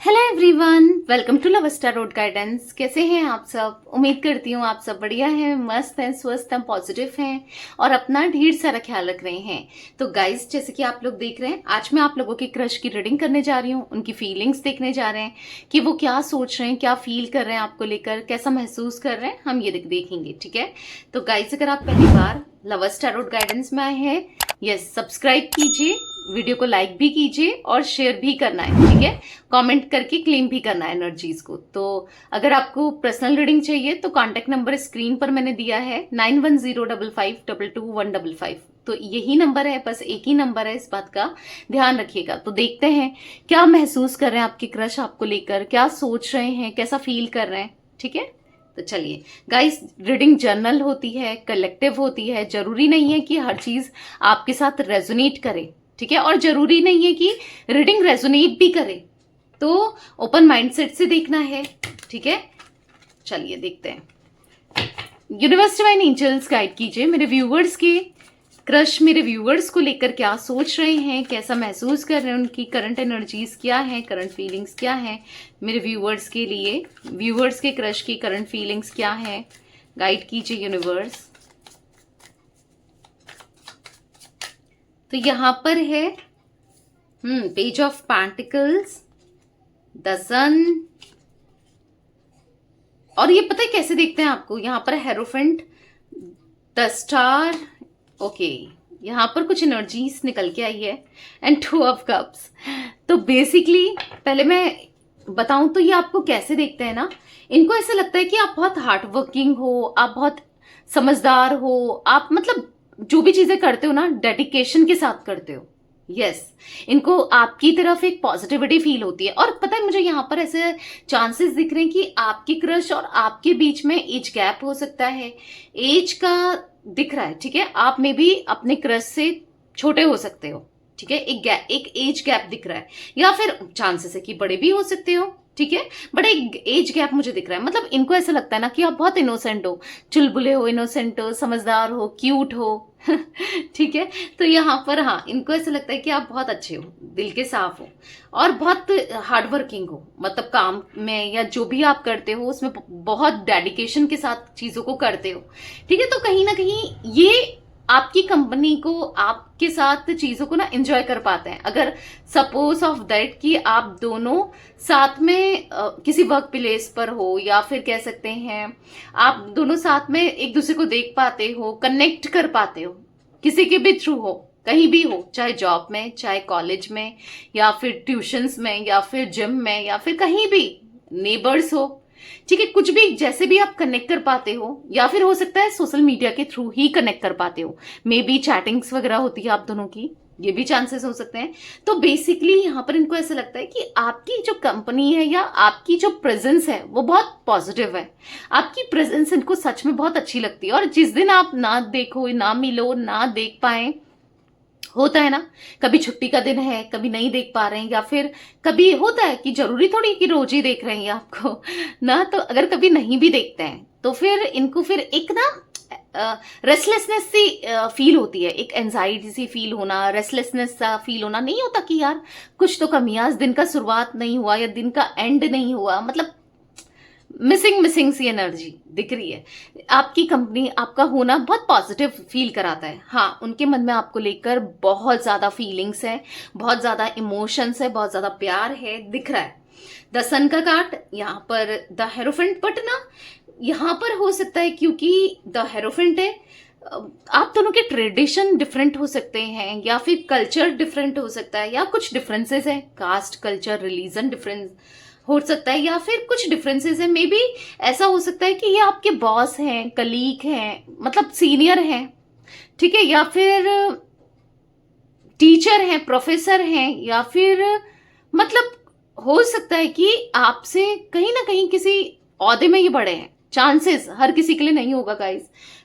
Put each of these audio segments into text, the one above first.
Hello everyone, welcome to love star road guidance. कैसे हैं आप सब? उम्मीद करती हूँ आप सब बढ़िया हैं, मस्त हैं, स्वस्थ हैं, पॉजिटिव हैं और अपना ढेर सारा ख्याल रख रहे हैं। तो गाइस, जैसे कि आप लोग देख रहे हैं, आज मैं आप लोगों की क्रश की रीडिंग करने जा रही हूँ। उनकी फीलिंग्स देखने जा रहे हैं कि वो क्या सोच रहे हैं, क्या फील कर रहे हैं आपको लेकर, कैसा महसूस कर रहे हैं, हम ये देखेंगे। ठीक है, तो गाइस, अगर आप पहली बार लव स्टार रोड गाइडेंस में आए हैं, यस, सब्सक्राइब कीजिए, वीडियो को लाइक भी कीजिए और शेयर भी करना है। ठीक है, कमेंट करके क्लेम भी करना है एनर्जीज को। तो अगर आपको पर्सनल रीडिंग चाहिए तो कांटेक्ट नंबर स्क्रीन पर मैंने दिया है 9105522155। तो यही नंबर है, बस एक ही नंबर है, इस बात का ध्यान रखिएगा। तो देखते हैं क्या महसूस कर रहे हैं आपके क्रश आपको लेकर, क्या सोच रहे हैं, कैसा फील कर रहे हैं। ठीक है, तो चलिए गाइस, रीडिंग जर्नल होती है, कलेक्टिव होती है। जरूरी नहीं है कि हर चीज आपके साथ रेजोनेट करे। ठीक है, और जरूरी नहीं है कि रीडिंग रेजोनेट भी करे। तो ओपन माइंडसेट से देखना है। ठीक है, चलिए देखते हैं। यूनिवर्स डिवाइन एंजल्स गाइड कीजिए मेरे व्यूवर्स के क्रश, मेरे व्यूवर्स को लेकर क्या सोच रहे हैं, कैसा महसूस कर रहे हैं, उनकी करंट एनर्जीज क्या है, करंट फीलिंग्स क्या है मेरे व्यूवर्स के लिए, व्यूवर्स के क्रश की करंट फीलिंग्स क्या है, गाइड कीजिए यूनिवर्स। तो यहां पर है पेज ऑफ पेंटिकल्स, द सन, और ये पता है कैसे देखते हैं आपको, यहां पर हेरोफेंट, द स्टार। ओके, यहां पर कुछ एनर्जीज निकल के आई है एंड 2 ऑफ कप्स। तो बेसिकली पहले मैं बताऊं तो ये आपको कैसे देखते हैं ना, इनको ऐसा लगता है कि आप बहुत हार्ड वर्किंग हो, आप बहुत समझदार हो, आप मतलब जो भी चीजें करते हो ना डेडिकेशन के साथ करते हो। यस, इनको आपकी तरफ एक पॉजिटिविटी फील होती है। और पता है मुझे यहाँ पर ऐसे चांसेस दिख रहे हैं कि आपकी क्रश और आपके बीच में एज गैप हो सकता है, एज का दिख रहा है। ठीक है, आप में भी अपने क्रश से छोटे हो सकते हो। ठीक है, एक एज गैप दिख रहा है, या फिर चांसेस है कि बड़े भी हो सकते हो। ठीक है, बट एक एज गैप मुझे दिख रहा है। मतलब इनको ऐसा लगता है ना कि आप बहुत इनोसेंट हो, चुलबुले हो, इनोसेंट हो, समझदार हो, क्यूट हो। ठीक है, तो यहाँ पर हाँ, इनको ऐसा लगता है कि आप बहुत अच्छे हो, दिल के साफ हो और बहुत हार्ड वर्किंग हो। मतलब काम में या जो भी आप करते हो उसमें बहुत डेडिकेशन के साथ चीजों को करते हो। ठीक है, तो कहीं ना कहीं ये आपकी कंपनी को, आपके साथ चीजों को ना एंजॉय कर पाते हैं। अगर सपोज ऑफ दैट कि आप दोनों साथ में किसी वर्क प्लेस पर हो, या फिर कह सकते हैं आप दोनों साथ में एक दूसरे को देख पाते हो, कनेक्ट कर पाते हो, किसी के भी थ्रू हो, कहीं भी हो, चाहे जॉब में, चाहे कॉलेज में, या फिर ट्यूशंस में, या फिर जिम में, या फिर कहीं भी नेबर्स हो। ठीक है, कुछ भी जैसे भी आप कनेक्ट कर पाते हो, या फिर हो सकता है सोशल मीडिया के थ्रू ही कनेक्ट कर पाते हो, मे बी चैटिंग्स वगैरह होती है आप दोनों की, ये भी चांसेस हो सकते हैं। तो बेसिकली यहाँ पर इनको ऐसा लगता है कि आपकी जो कंपनी है या आपकी जो प्रेजेंस है वो बहुत पॉजिटिव है। आपकी प्रेजेंस इनको सच में बहुत अच्छी लगती है। और जिस दिन आप ना देखो, ना मिलो, ना देख पाए, होता है ना, कभी छुट्टी का दिन है, कभी नहीं देख पा रहे हैं, या फिर कभी होता है कि जरूरी थोड़ी कि रोज ही देख रहे हैं आपको ना। तो अगर कभी नहीं भी देखते हैं तो फिर इनको फिर एक ना रेस्टलेसनेस सी फील होती है, एक एंजाइटी सी फील होना, रेस्टलेसनेस सा फील होना, नहीं होता कि यार कुछ तो कमी है, आज दिन का शुरुआत नहीं हुआ या दिन का एंड नहीं हुआ, मतलब मिसिंग सी एनर्जी दिख रही है। आपकी कंपनी, आपका होना बहुत पॉजिटिव फील कराता है। हाँ, उनके मन में आपको लेकर बहुत ज्यादा फीलिंग्स है, बहुत ज्यादा इमोशंस है, बहुत ज्यादा प्यार है, दिख रहा है। द सन का कार्ड यहाँ पर, द हेरोफेंट, बट ना यहाँ पर हो सकता है क्योंकि द हेरोफेंट है, आप दोनों के ट्रेडिशन डिफरेंट हो सकते हैं, या फिर कल्चर डिफरेंट हो सकता है, या कुछ डिफरेंसेस है, कास्ट, कल्चर, रिलीजन डिफरेंस हो सकता है, या फिर कुछ डिफरेंसेस है। मे बी ऐसा हो सकता है कि ये आपके बॉस हैं, कलीग हैं, मतलब सीनियर हैं। ठीक है, या फिर टीचर हैं, प्रोफेसर हैं, या फिर मतलब हो सकता है कि आपसे कहीं ना कहीं किसी ओहदे में ये बड़े हैं। चांसेस हर किसी के लिए नहीं होगा गाइस,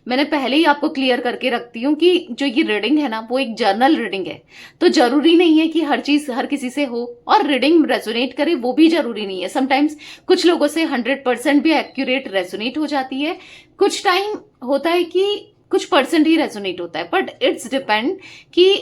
मैंने पहले ही आपको क्लियर करके रखती हूँ कि जो ये रीडिंग है ना वो एक जर्नल रीडिंग है। तो जरूरी नहीं है कि हर चीज हर किसी से हो, और रीडिंग रेजोनेट करे वो भी जरूरी नहीं है। समटाइम्स कुछ लोगों से 100% भी एक्यूरेट रेजोनेट हो जाती है, कुछ टाइम होता है कि कुछ परसेंट ही रेजोनेट होता है। बट इट्स डिपेंड कि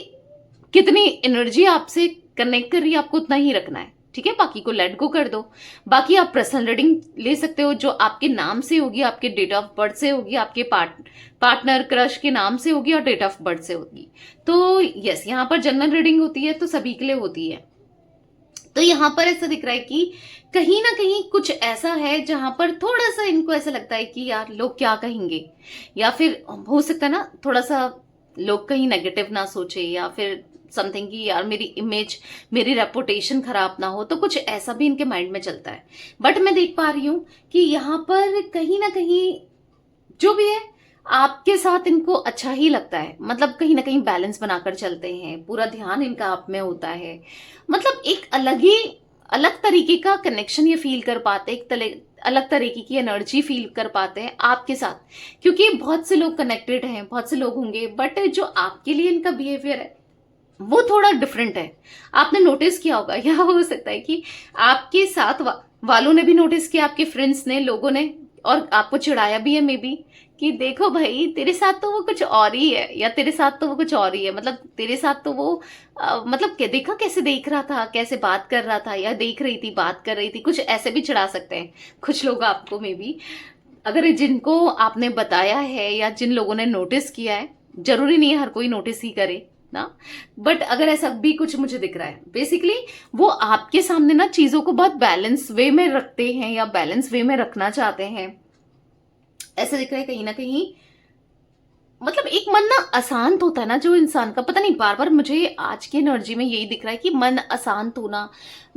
कितनी एनर्जी आपसे कनेक्ट कर रही है, आपको उतना ही रखना है। ठीक है, बाकी को लेट गो कर दो। बाकी आप पर्सनल रीडिंग ले सकते हो जो आपके नाम से होगी, आपके डेट ऑफ बर्थ से होगी, आपके पार्टनर क्रश के नाम से होगी और डेट ऑफ बर्थ से होगी। तो यस, यहाँ पर जनरल रीडिंग होती है तो सभी के लिए होती है। तो यहाँ पर ऐसा दिख रहा है कि कहीं ना कहीं कुछ ऐसा है जहां पर थोड़ा सा इनको ऐसा लगता है कि यार लोग क्या कहेंगे, या फिर हो सकता है ना थोड़ा सा लोग कहीं नेगेटिव ना सोचे, या फिर समथिंग कि यार मेरी इमेज, मेरी रेपुटेशन खराब ना हो, तो कुछ ऐसा भी इनके माइंड में चलता है। बट मैं देख पा रही हूं कि यहाँ पर कहीं ना कहीं जो भी है आपके साथ इनको अच्छा ही लगता है, मतलब कहीं ना कहीं बैलेंस बनाकर चलते हैं, पूरा ध्यान इनका आप में होता है, मतलब एक अलग तरीके का कनेक्शन ये फील कर पाते हैं, अलग तरीके की एनर्जी फील कर पाते हैं आपके साथ, क्योंकि बहुत से लोग कनेक्टेड हैं, बहुत से लोग होंगे, बट जो आपके लिए इनका बिहेवियर है वो थोड़ा डिफरेंट है। आपने नोटिस किया होगा, या हो सकता है कि आपके साथ वालों ने भी नोटिस किया, आपके फ्रेंड्स ने, लोगों ने, और आपको चिढ़ाया भी है मे बी कि देखो भाई तेरे साथ तो वो कुछ और ही है, या तेरे साथ तो वो कुछ और ही है, मतलब तेरे साथ तो वो मतलब देखा कैसे देख रहा था, कैसे बात कर रहा था, या देख रही थी, बात कर रही थी, कुछ ऐसे भी चिढ़ा सकते हैं कुछ लोग आपको मे बी, अगर जिनको आपने बताया है या जिन लोगों ने नोटिस किया है। जरूरी नहीं है हर कोई नोटिस ही करे ना, बट अगर ऐसा भी कुछ मुझे दिख रहा है, बेसिकली वो आपके सामने ना चीजों को बहुत बैलेंस वे में रखते हैं या बैलेंस वे में रखना चाहते हैं, ऐसा दिख रहा है कहीं ना कहीं। मतलब एक मन ना अशांत होता है ना जो इंसान का, पता नहीं, बार बार मुझे आज की एनर्जी में यही दिख रहा है कि मन अशांत होना,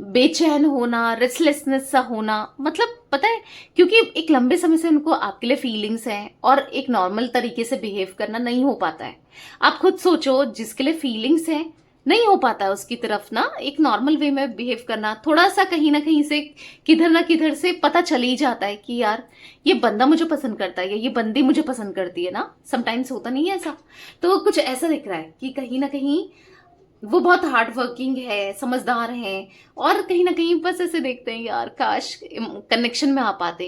बेचैन होना, रेस्टलेसनेस सा होना, मतलब पता है, क्योंकि एक लंबे समय से उनको आपके लिए फीलिंग्स हैं और एक नॉर्मल तरीके से बिहेव करना नहीं हो पाता है। आप खुद सोचो, जिसके लिए फीलिंग्स हैं नहीं हो पाता है उसकी तरफ ना एक नॉर्मल वे में बिहेव करना, थोड़ा सा कहीं ना कहीं से, किधर ना किधर से पता चल ही जाता है कि यार ये बंदा मुझे पसंद करता है या ये बंदी मुझे पसंद करती है ना, समटाइम्स होता नहीं है ऐसा। तो कुछ ऐसा दिख रहा है कि कहीं ना कहीं वो बहुत हार्ड वर्किंग है, समझदार हैं, और कहीं ना कहीं बस ऐसे देखते हैं यार काश कनेक्शन में आ पाते,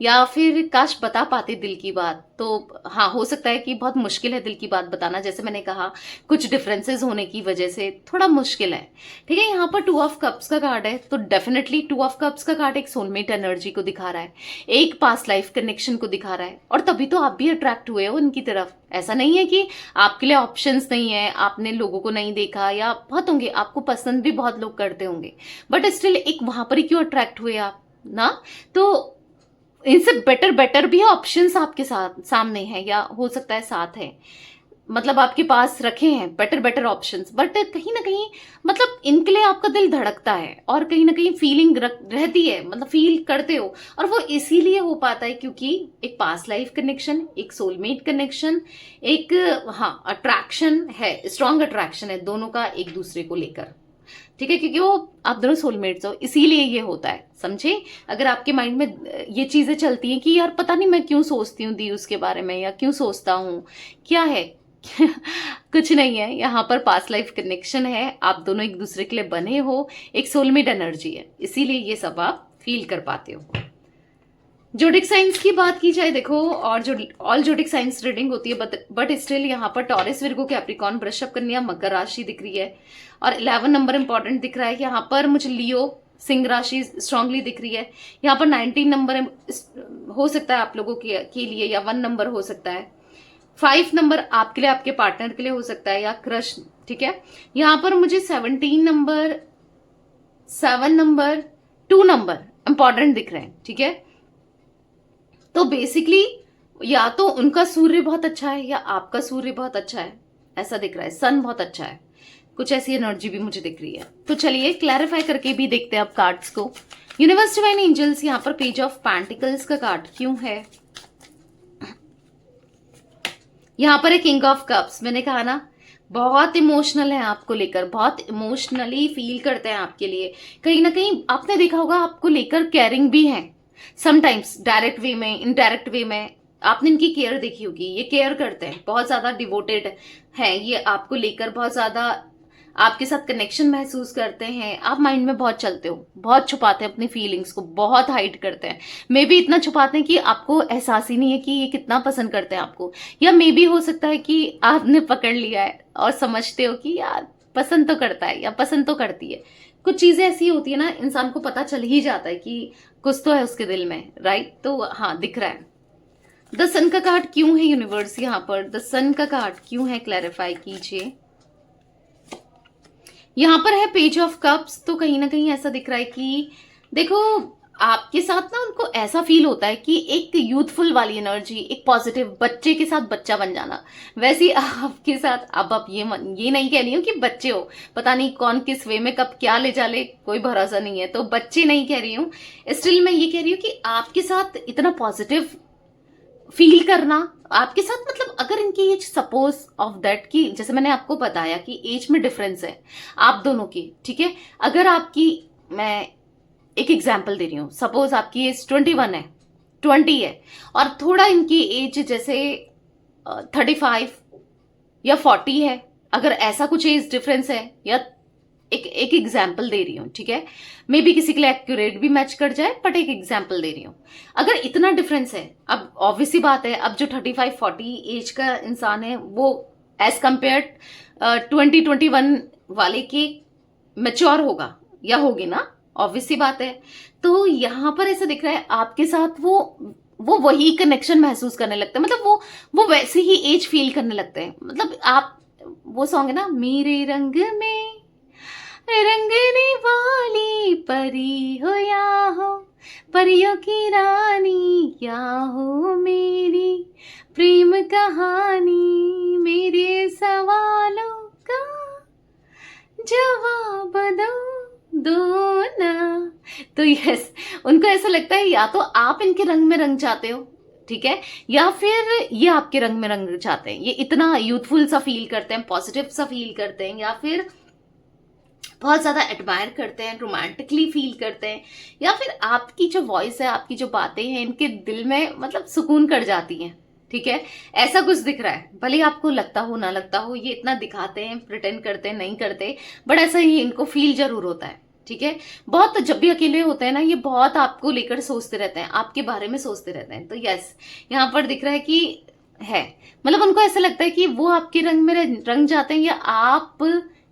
या फिर काश बता पाते दिल की बात। तो हाँ, हो सकता है कि बहुत मुश्किल है दिल की बात बताना, जैसे मैंने कहा कुछ डिफरेंसेस होने की वजह से थोड़ा मुश्किल है। ठीक है, यहाँ पर 2 ऑफ कप्स का कार्ड है, तो डेफिनेटली 2 ऑफ कप्स का कार्ड एक सोलमेट एनर्जी को दिखा रहा है, एक पास्ट लाइफ कनेक्शन को दिखा रहा है, और तभी तो आप भी अट्रैक्ट हुए हो उनकी तरफ। ऐसा नहीं है कि आपके लिए ऑप्शंस नहीं है, आपने लोगों को नहीं देखा, या बहुत होंगे आपको पसंद भी बहुत लोग करते होंगे, बट स्टिल एक वहां पर ही क्यों अट्रैक्ट हुए आप ना। तो इनसे बेटर भी ऑप्शंस आपके साथ सामने है, या हो सकता है साथ है, मतलब आपके पास रखे हैं बेटर ऑप्शंस, बट कहीं ना कहीं मतलब इनके लिए आपका दिल धड़कता है, और कहीं ना कहीं फीलिंग रहती है, मतलब फील करते हो, और वो इसीलिए हो पाता है क्योंकि एक पास्ट लाइफ कनेक्शन, एक सोलमेट कनेक्शन, एक हाँ अट्रैक्शन है, स्ट्रॉन्ग अट्रैक्शन है दोनों का एक दूसरे को लेकर। ठीक है, क्योंकि वो आप दोनों सोलमेट्स हो, इसीलिए ये होता है, समझे। अगर आपके माइंड में ये चीजें चलती हैं कि यार पता नहीं मैं क्यों सोचती हूँ दी उसके बारे में, या क्यों सोचता हूँ, क्या है कुछ नहीं है, यहाँ पर पास्ट लाइफ कनेक्शन है, आप दोनों एक दूसरे के लिए बने हो, एक सोलमेट एनर्जी है, इसीलिए ये सब आप फील कर पाते हो। जोडिक साइंस की बात की जाए देखो, और जो ऑल जोडिक साइंस रीडिंग होती है, बट स्टिल यहाँ पर टॉरस, विर्गो, कैप्रिकॉर्न, वृषभ, कन्या, मकर राशि दिख रही है, और 11 नंबर इंपॉर्टेंट दिख रहा है। यहाँ पर मुझे लियो, सिंह राशि स्ट्रांगली दिख रही है। यहाँ पर 19 नंबर हो सकता है आप लोगों के लिए, या 1 नंबर हो सकता है, 5 नंबर आपके लिए, आपके पार्टनर के लिए हो सकता है, या क्रश। ठीक है, यहाँ पर मुझे 17 नंबर, 7 नंबर, 2 नंबर इंपॉर्टेंट दिख रहे हैं। ठीक है, तो बेसिकली या तो उनका सूर्य बहुत अच्छा है या आपका सूर्य बहुत अच्छा है, ऐसा दिख रहा है, सन बहुत अच्छा है, कुछ ऐसी एनर्जी भी मुझे दिख रही है। तो चलिए क्लैरिफाई करके भी देखते हैं आप कार्ड्स को। यूनिवर्स डिवाइन एंजल्स, यहाँ पर पेज ऑफ पेंटिकल्स का कार्ड क्यों है, यहाँ पर एक किंग ऑफ कप्स, मैंने कहा ना बहुत इमोशनल है आपको लेकर, बहुत इमोशनली फील करते हैं आपके लिए, कहीं ना कहीं आपने देखा होगा आपको लेकर केयरिंग भी है, समटाइम्स डायरेक्ट वे में, इनडायरेक्ट वे में आपने इनकी केयर देखी होगी, ये केयर करते हैं, बहुत ज्यादा डिवोटेड है ये आपको लेकर, बहुत ज्यादा आपके साथ कनेक्शन महसूस करते हैं, आप माइंड में बहुत चलते हो, बहुत छुपाते हैं अपनी फीलिंग्स को, बहुत हाइड करते हैं, मे बी इतना छुपाते हैं कि आपको एहसास ही नहीं है कि ये कितना पसंद करते हैं आपको, या मे बी हो सकता है कि आपने पकड़ लिया है और समझते हो कि यार पसंद तो करता है या पसंद तो करती है, कुछ चीजें ऐसी होती है ना, इंसान को पता चल ही जाता है कि कुछ तो है उसके दिल में, राइट। तो हाँ, दिख रहा है। द सन का कार्ड क्यों है यूनिवर्स यहाँ पर, द सन का कार्ड क्यों है, क्लैरिफाई कीजिए। यहाँ पर है पेज ऑफ कप्स, तो कहीं ना कहीं ऐसा दिख रहा है कि देखो, आपके साथ ना उनको ऐसा फील होता है कि एक यूथफुल वाली एनर्जी, एक पॉजिटिव बच्चे के साथ बच्चा बन जाना, वैसे ही आपके साथ। अब आप ये नहीं कह रही हूँ कि बच्चे हो, पता नहीं कौन किस वे में कब क्या ले जाले, कोई भरोसा नहीं है, तो बच्चे नहीं कह रही हूँ। स्टिल मैं ये कह रही हूँ कि आपके साथ इतना पॉजिटिव फील करना, आपके साथ मतलब अगर इनकी एज सपोज ऑफ दैट कि जैसे मैंने आपको बताया कि एज में डिफरेंस है आप दोनों की, ठीक है। अगर आपकी, मैं एक एग्जाम्पल दे रही हूँ, सपोज आपकी एज 21 है, 20 है, और थोड़ा इनकी एज जैसे 35 या 40 है, अगर ऐसा कुछ एज डिफरेंस है, या एक एग्जाम्पल दे रही हूँ, ठीक है, मे बी किसी के लिए एक्यूरेट भी मैच कर जाए, बट एक एग्जाम्पल दे रही हूँ। अगर इतना डिफरेंस है, अब ऑब्वियसली बात है, अब जो 35-40 एज का इंसान है वो एज कंपेयर 20-21 वाले के मेच्योर होगा या होगी ना, ऑब्वियसली बात है। तो यहाँ पर ऐसा दिख रहा है आपके साथ वो वही कनेक्शन महसूस करने लगते हैं, मतलब वो वैसे ही एज फील करने लगते हैं। मतलब आप, वो सॉन्ग है ना, मेरे रंग में रंगने वाली परी हो या हो, परियों की रानी क्या हो, मेरी प्रेम कहानी, मेरे सवालों का जवाब दो ना। तो यस, उनको ऐसा लगता है या तो आप इनके रंग में रंग जाते हो, ठीक है, या फिर ये आपके रंग में रंग चाहते हैं। ये इतना यूथफुल सा फील करते हैं, पॉजिटिव सा फील करते हैं, या फिर बहुत ज्यादा एडमायर करते हैं, रोमांटिकली फील करते हैं, या फिर आपकी जो वॉइस है, आपकी जो बातें हैं, इनके दिल में मतलब सुकून कर जाती हैं, ठीक है। ऐसा कुछ दिख रहा है, भले आपको लगता हो ना लगता हो, ये इतना दिखाते हैं, प्रिटेंड करते हैं, नहीं करते, बट ऐसा ही इनको फील जरूर होता है, ठीक है। बहुत जब भी अकेले होते हैं ना, ये बहुत आपको लेकर सोचते रहते हैं, आपके बारे में सोचते रहते हैं। तो यस, यहाँ पर दिख रहा है कि है, मतलब उनको ऐसा लगता है कि वो आपके रंग में रंग जाते हैं, या आप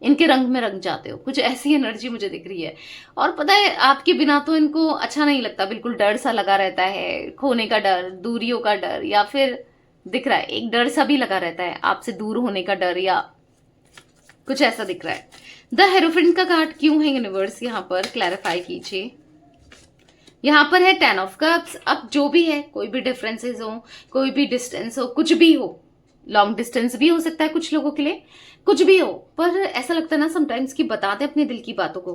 इनके रंग में रंग जाते हो, कुछ ऐसी एनर्जी मुझे दिख रही है। और पता है, आपके बिना तो इनको अच्छा नहीं लगता, बिल्कुल डर सा लगा रहता है, खोने का डर, दूरियों का डर, या फिर दिख रहा है एक डर सा भी लगा रहता है, आपसे दूर होने का डर, या कुछ ऐसा दिख रहा है। द हेरोफेंट का कार्ड क्यों है यूनिवर्स, यहाँ पर क्लैरिफाई कीजिए। यहाँ पर है 10 ऑफ कप्स। अब जो भी है, कोई भी डिफरेंसेस हो, कोई भी डिस्टेंस हो, कुछ भी हो, लॉन्ग डिस्टेंस भी हो सकता है कुछ लोगों के लिए, कुछ भी हो, पर ऐसा लगता है ना समटाइम्स कि बता दे अपने दिल की बातों को,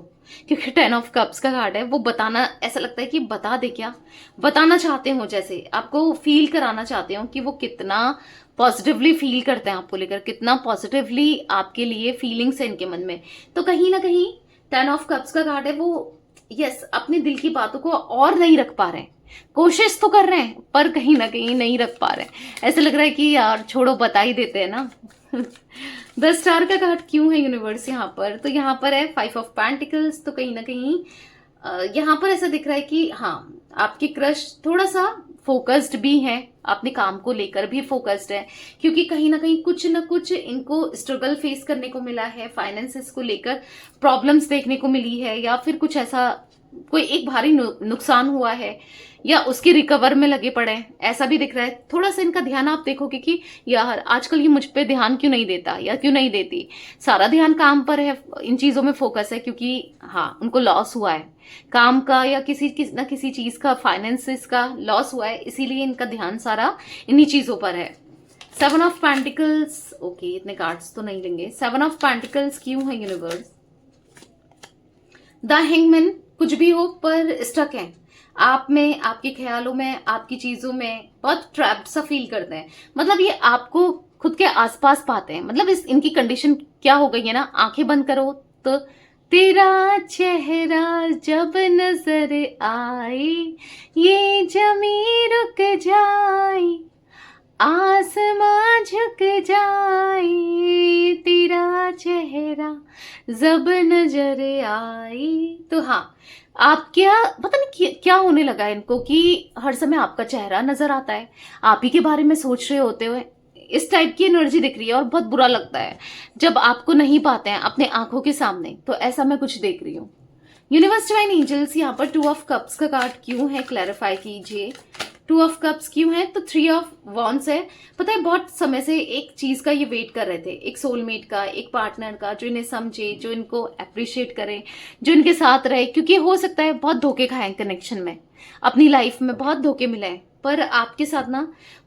क्योंकि 10 ऑफ कप्स का कार्ड है, वो बताना, ऐसा लगता है कि बता दे, क्या बताना चाहते हो, जैसे आपको फील कराना चाहते हो कि वो कितना पॉजिटिवली फील करते हैं आपको लेकर, कितना पॉजिटिवली आपके लिए फीलिंग्स है इनके मन में। तो कहीं ना कहीं 10 ऑफ कप्स का कार्ड है, वो यस अपने दिल की बातों को और नहीं रख पा रहे हैं, कोशिश तो कर रहे हैं पर कहीं ना कहीं नहीं रख पा रहे हैं। ऐसा लग रहा है कि यार छोड़ो, बता ही देते हैं ना। द स्टार का कार्ड क्यों है यूनिवर्स यहाँ पर, तो यहाँ पर है 5 ऑफ पेंटिकल्स। तो कहीं ना कहीं यहाँ पर ऐसा दिख रहा है कि हाँ, आपके क्रश थोड़ा सा फोकस्ड भी है, अपने काम को लेकर भी फोकस्ड है, क्योंकि कहीं ना कुछ इनको स्ट्रगल फेस करने को मिला है, फाइनेंसेस को लेकर प्रॉब्लम्स देखने को मिली है, या फिर कुछ ऐसा कोई एक भारी नुकसान हुआ है, या उसके रिकवर में लगे पड़े हैं, ऐसा भी दिख रहा है। थोड़ा सा इनका ध्यान आप देखोगे कि यार आजकल ये मुझ पे ध्यान क्यों नहीं देता या क्यों नहीं देती, सारा ध्यान काम पर है, इन चीजों में फोकस है, क्योंकि हाँ उनको लॉस हुआ है काम का, या किसी चीज का, फाइनेंसेस का लॉस हुआ है, इसीलिए इनका ध्यान सारा इन्हीं चीजों पर है। 7 ऑफ पेंटिकल्स, ओके इतने कार्ड्स तो नहीं लेंगे। 7 ऑफ पेंटिकल्स क्यों है यूनिवर्स। द हैंगमैन, कुछ भी हो पर स्टक है आप में, आपके ख्यालों में, आपकी चीजों में, बहुत ट्रैप्ड सा फील करते हैं, मतलब ये आपको खुद के आसपास पाते हैं। मतलब इनकी कंडीशन क्या हो गई है ना, आंखें बंद करो तो तेरा चेहरा जब नजर आए, ये जमी रुक जाए, आसमां झुक जाए, तेरा चेहरा जब नजर आए। तो हाँ, आप क्या पता नहीं क्या होने लगा है इनको कि हर समय आपका चेहरा नजर आता है, आप ही के बारे में सोच रहे होते हुए, इस टाइप की एनर्जी दिख रही है। और बहुत बुरा लगता है जब आपको नहीं पाते हैं अपने आंखों के सामने, तो ऐसा मैं कुछ देख रही हूँ। यूनिवर्स डिवाइन एंजल्स, यहाँ पर 2 ऑफ कप्स का कार्ड क्यों है, क्लैरिफाई कीजिए। 2 ऑफ कप्स क्यों है, तो 3 ऑफ वॉन्ड्स है। पता है बहुत समय से एक चीज का ये वेट कर रहे थे, एक सोलमेट का, एक पार्टनर का जो इन्हें समझे, जो इनको अप्रिशिएट करे, जो इनके साथ रहे। क्योंकि हो सकता है बहुत धोखे खाए कनेक्शन में, अपनी लाइफ में बहुत धोखे मिले हैं, पर आपके साथ ना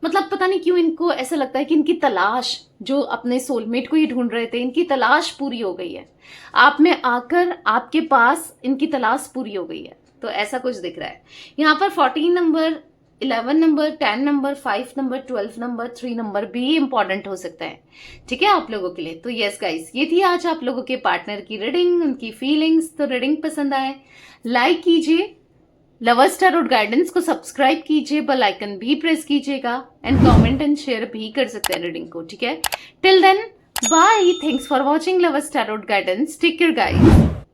मतलब पता नहीं क्यों इनको ऐसा लगता है कि इनकी तलाश, जो अपने सोलमेट को ही ढूंढ रहे थे, इनकी तलाश पूरी हो गई है। आप में आकर आपके पास इनकी तलाश पूरी हो गई है, तो ऐसा कुछ दिख रहा है। यहाँ पर 14 number, 11 number, 10 number, 5 number, 12 number, 3 number भी इंपॉर्टेंट हो सकता है, ठीक है, आप लोगों के लिए। तो यस गाइस, ये थी आज आप लोगों के पार्टनर की रीडिंग, उनकी फीलिंग्स। तो रीडिंग पसंद आए लाइक कीजिए, लवर्स टैरोट गाइडेंस को सब्सक्राइब कीजिए, बेल आइकन भी प्रेस कीजिएगा, एंड कमेंट एंड शेयर भी कर सकते हैं रीडिंग को, ठीक है। Till then bye, thanks for watching lovers tarot guidance, take care guys.